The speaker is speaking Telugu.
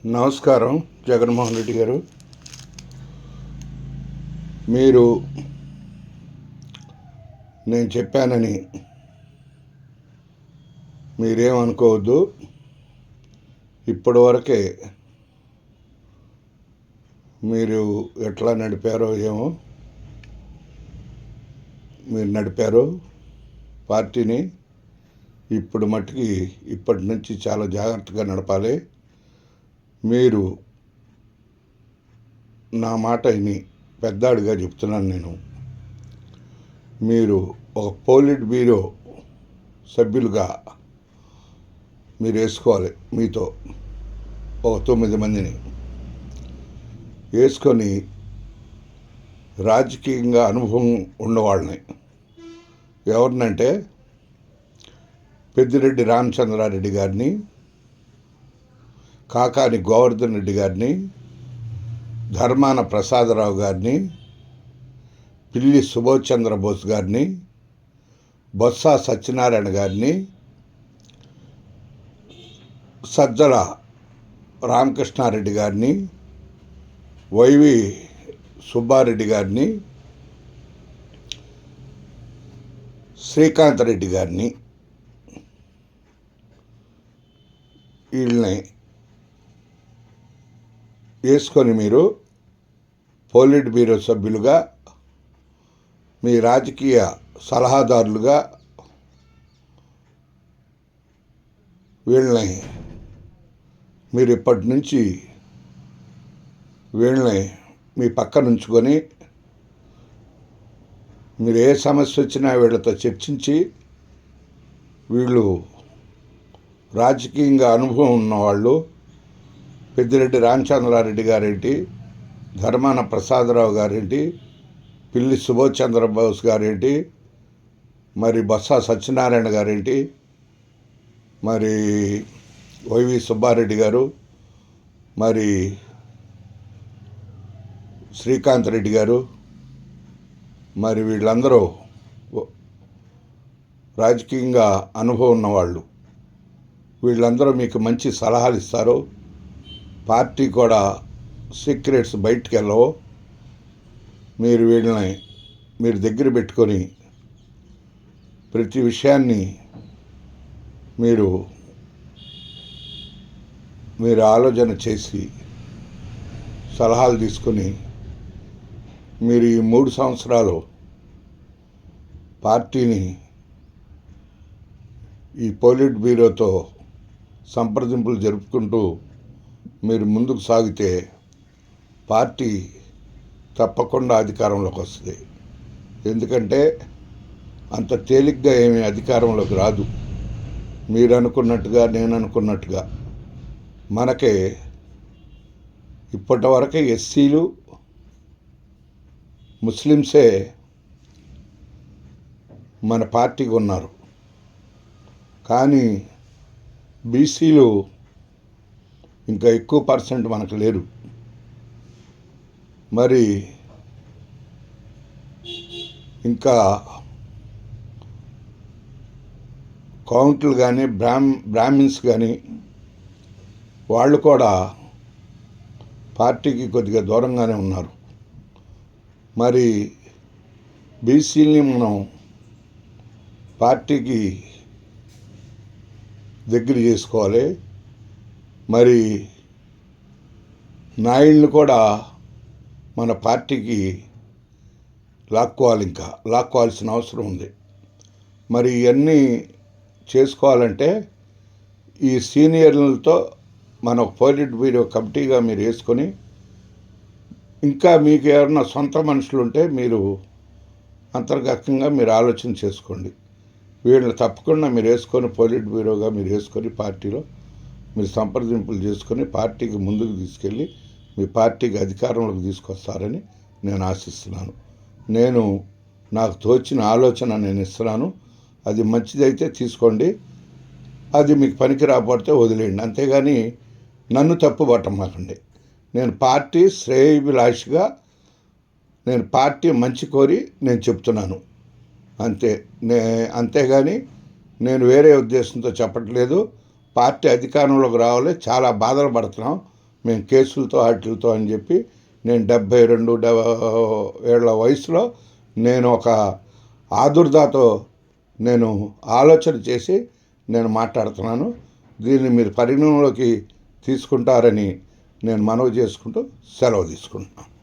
నమస్కారం జగన్మోహన్ రెడ్డి గారు. మీరు నేను చెప్పానని మీరేమనుకోవద్దు. ఇప్పటివరకే మీరు ఎట్లా నడిపారో ఏమో, మీరు నడిపారో పార్టీని. ఇప్పుడు మట్టుకి ఇప్పటి నుంచి చాలా జాగ్రత్తగా నడపాలి. మీరు నా మాట విని పెద్దాడిగా చెప్తున్నాను నేను. మీరు ఒక పోలిట్ బ్యూరో సభ్యులుగా మీరు వేసుకోవాలి. మీతో ఒక 9 మందిని వేసుకొని రాజకీయంగా అనుభవం ఉన్నవాళ్ళని. ఎవరినంటే పెద్దిరెడ్డి రామచంద్రారెడ్డి గారిని, కాకాని గోవర్ధన్ రెడ్డి గారిని, ధర్మాన ప్రసాదరావు గారిని, పిల్లి సుభాష్ చంద్రబోస్ గారిని, బొత్స సత్యనారాయణ గారిని, సజ్జల రామకృష్ణారెడ్డి గారిని, వైవి సుబ్బారెడ్డి గారిని, శ్రీకాంత్ రెడ్డి గారిని, వీళ్ళని వేసుకొని మీరు పోలిట్ బ్యూరో సభ్యులుగా, మీ రాజకీయ సలహాదారులుగా వీళ్ళని మీరు ఇప్పటి నుంచి వీళ్ళని మీ పక్కన ఉంచుకొని, మీరు ఏ సమస్య వచ్చినా వీళ్ళతో చర్చించి, వీళ్ళు రాజకీయంగా అనుభవం ఉన్నవాళ్ళు. పెద్దిరెడ్డి రామచంద్రారెడ్డి గారేంటి, ధర్మాన ప్రసాదరావు గారేంటి, పిల్లి సుభాష్ చంద్రబోస్ గారేంటి, మరి బొత్స సత్యనారాయణ గారేంటి, మరి వైవి సుబ్బారెడ్డి గారు, మరి శ్రీకాంత్ రెడ్డి గారు, మరి వీళ్ళందరూ రాజకీయంగా అనుభవం ఉన్నవాళ్ళు. వీళ్ళందరూ మీకు మంచి సలహాలు ఇస్తారు. పార్టీ కూడా సీక్రెట్స్ బయటికి వెళ్ళవు. మీరు వీళ్ళని మీరు దగ్గర పెట్టుకొని ప్రతి విషయాన్ని మీరు ఆలోచన చేసి సలహాలు తీసుకొని, మీరు ఈ 3 సంవత్సరాలు పార్టీని ఈ పోలిట్ బ్యూరోతో సంప్రదింపులు జరుపుకుంటూ మీరు ముందుకు సాగితే పార్టీ తప్పకుండా అధికారంలోకి వస్తుంది. ఎందుకంటే అంత తేలిగ్గా ఏమీ అధికారంలోకి రాదు. మీరు అనుకున్నట్టుగా, నేను అనుకున్నట్టుగా. మనకే ఇప్పటి వరకే ఎస్సీలు, ముస్లిమ్సే మన పార్టీకి ఉన్నారు. కానీ బీసీలు ఇంకా ఎక్కువ పర్సెంట్ మనకు లేరు. మరి ఇంకా కౌంట్లు కానీ బ్రాహ్మిన్స్ కానీ వాళ్ళు కూడా పార్టీకి కొద్దిగా దూరంగానే ఉన్నారు. మరి బీసీలని మనం పార్టీకి దగ్గర చేసుకోవాలి. మరి నాయుడిని కూడా మన పార్టీకి లాక్కోవాల్సిన అవసరం ఉంది. మరి ఇవన్నీ చేసుకోవాలంటే ఈ సీనియర్లతో మన పోలిట్ బ్యూరో కమిటీగా మీరు వేసుకొని, ఇంకా మీకు ఎవరన్నా సొంత మనుషులు ఉంటే మీరు అంతర్గతంగా మీరు ఆలోచన చేసుకోండి. వీళ్ళని తప్పకుండా మీరు వేసుకొని పోలిట్ బ్యూరోగా మీరు వేసుకొని పార్టీలో మీరు సంప్రదింపులు చేసుకొని పార్టీకి ముందుకు తీసుకెళ్ళి మీ పార్టీకి అధికారంలోకి తీసుకొస్తారని నేను ఆశిస్తున్నాను. నాకు తోచిన ఆలోచన నేను ఇస్తున్నాను. అది మంచిదైతే తీసుకోండి, అది మీకు పనికి రాకపోతే వదిలేయండి. అంతేగాని నన్ను తప్పు పట్టమాకండి. నేను పార్టీ శ్రేయోభిలాషిగా, నేను పార్టీ మంచి కోరి నేను చెప్తున్నాను అంతే. అంతేగాని నేను వేరే ఉద్దేశంతో చెప్పట్లేదు. పార్టీ అధికారంలోకి రావాలి. చాలా బాధలు పడుతున్నాం. మేము కేసులతో వాటిలతో అని చెప్పి నేను 72 ఏళ్ల వయసులో నేను ఒక ఆదుర్దాతో నేను ఆలోచన చేసి నేను మాట్లాడుతున్నాను. దీన్ని మీరు పరిగణనలోకి తీసుకుంటారని నేను మనవి చేసుకుంటూ సెలవు తీసుకుంటున్నాను.